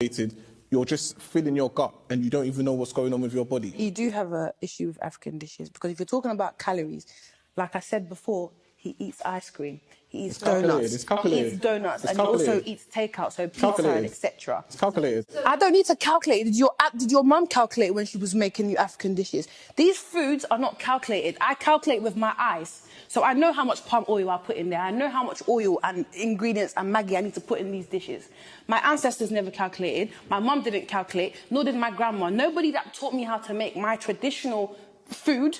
calculated, you're just filling your gut and you don't even know what's going on with your body. You do have an issue with African dishes because if you're talking about calories, like I said before, he eats ice cream, he eats donuts, he eats donuts, and he also eats takeout, so pizza and etc. It's calculated. I don't need to calculate. Did your mum calculate when she was making you African dishes? These foods are not calculated. I calculate with my eyes. So I know how much palm oil I put in there. I know how much oil and ingredients and Maggi I need to put in these dishes. My ancestors never calculated. My mum didn't calculate, nor did my grandma. Nobody that taught me how to make my traditional food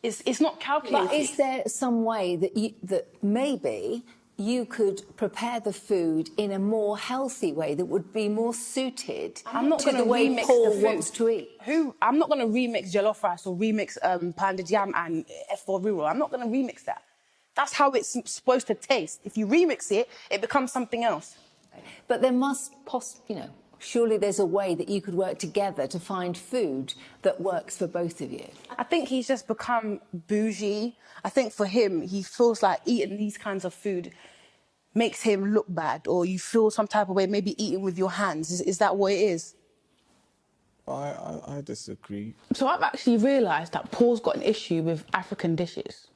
is not calculated. But is there some way that maybe you could prepare the food in a more healthy way that would be more suited to the way Paul wants to eat? I'm not going to remix jollof rice or remix pounded yam and F4 I'm not going to remix that. That's how it's supposed to taste. If you remix it, it becomes something else. But there must, surely there's a way that you could work together to find food that works for both of you. I think he's just become bougie. I think for him, he feels like eating these kinds of food makes him look bad, or you feel some type of way, maybe eating with your hands. Is that what it is? I disagree. So I've actually realised that Paul's got an issue with African dishes.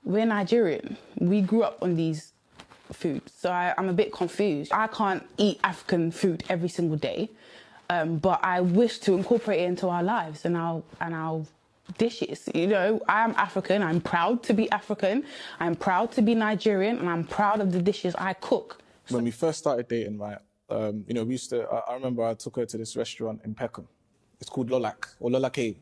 We're Nigerian. We grew up on these foods, so I'm a bit confused. I can't eat African food every single day, but I wish to incorporate it into our lives and our dishes. You know, I am African. I'm proud to be African. I'm proud to be Nigerian, and I'm proud of the dishes I cook. When we first started dating, right, we used to. I remember I took her to this restaurant in Peckham. It's called Lolak or Lolake.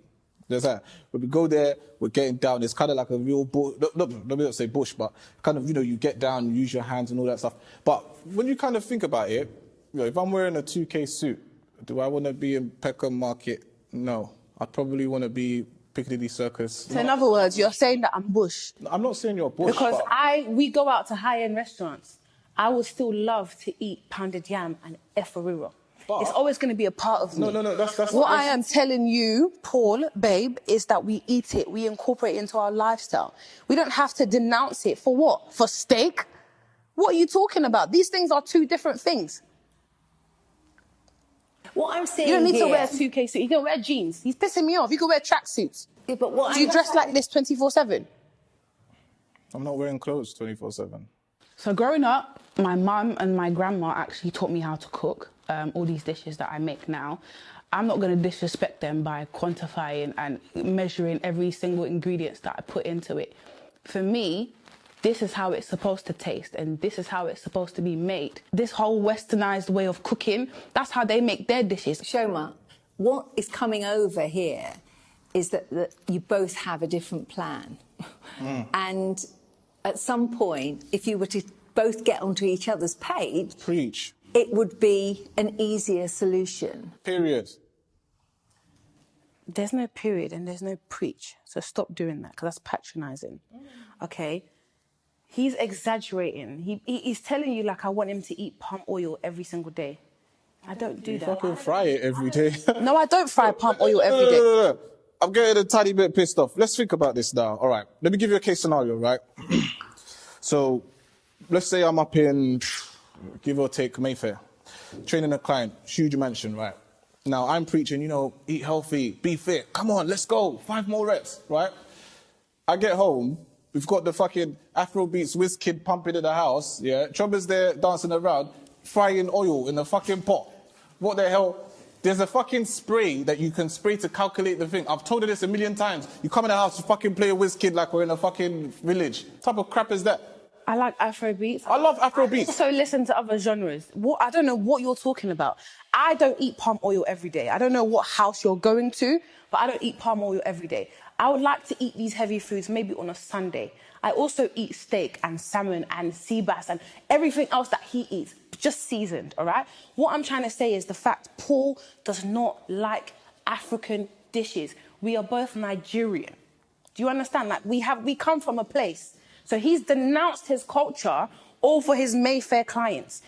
There's that. When we go there, we're getting down. It's kind of like a real bush. No, let me not say bush, but kind of, you get down, you use your hands and all that stuff. But when you kind of think about it, if I'm wearing a 2K suit, do I want to be in Peckham Market? No. I'd probably want to be Piccadilly Circus. So in other words, you're saying that I'm bush? I'm not saying you're bush. Because we go out to high-end restaurants. I would still love to eat pounded yam and efforiro. It's always going to be a part of me. No, that's what I am telling you, Paul, babe, is that we eat it. We incorporate it into our lifestyle. We don't have to denounce it. For what? For steak? What are you talking about? These things are two different things. What I'm saying You don't need here, to wear a 2K suit. You can wear jeans. He's pissing me off. You can wear tracksuits. Yeah, but what Do you dress like this 24/7? I'm not wearing clothes 24/7. So growing up, my mum and my grandma actually taught me how to cook all these dishes that I make now. I'm not going to disrespect them by quantifying and measuring every single ingredient that I put into it. For me, this is how it's supposed to taste and this is how it's supposed to be made. This whole westernized way of cooking, that's how they make their dishes. Chioma, what is coming over here is that you both have a different plan. And at some point, if you were to both get onto each other's page... Preach. It would be an easier solution. Period. There's no period and there's no preach. So stop doing that, because that's patronising. Okay? He's exaggerating. He's telling you, like, I want him to eat palm oil every single day. I don't do that. You fucking fry it every day. No, I don't fry palm oil every day. No. I'm getting a tiny bit pissed off. Let's think about this now. All right. Let me give you a case scenario, right? So, let's say I'm up in, give or take, Mayfair, training a client, huge mansion, right? Now, I'm preaching, eat healthy, be fit. Come on, let's go. 5 more reps, right? I get home, we've got the fucking Afrobeats whiz kid pumping in the house, yeah? Chomba's there dancing around, frying oil in the fucking pot. What the hell? There's a fucking spray that you can spray to calculate the thing. I've told her this a million times. You come in the house to fucking play a whiz kid like we're in a fucking village. What type of crap is that? I like Afrobeats. I love Afrobeats. I also listen to other genres. I don't know what you're talking about. I don't eat palm oil every day. I don't know what house you're going to, but I don't eat palm oil every day. I would like to eat these heavy foods maybe on a Sunday. I also eat steak and salmon and sea bass and everything else that he eats, just seasoned, all right? What I'm trying to say is the fact Paul does not like African dishes. We are both Nigerian. Do you understand? Like, we come from a place. So he's denounced his culture all for his Mayfair clients.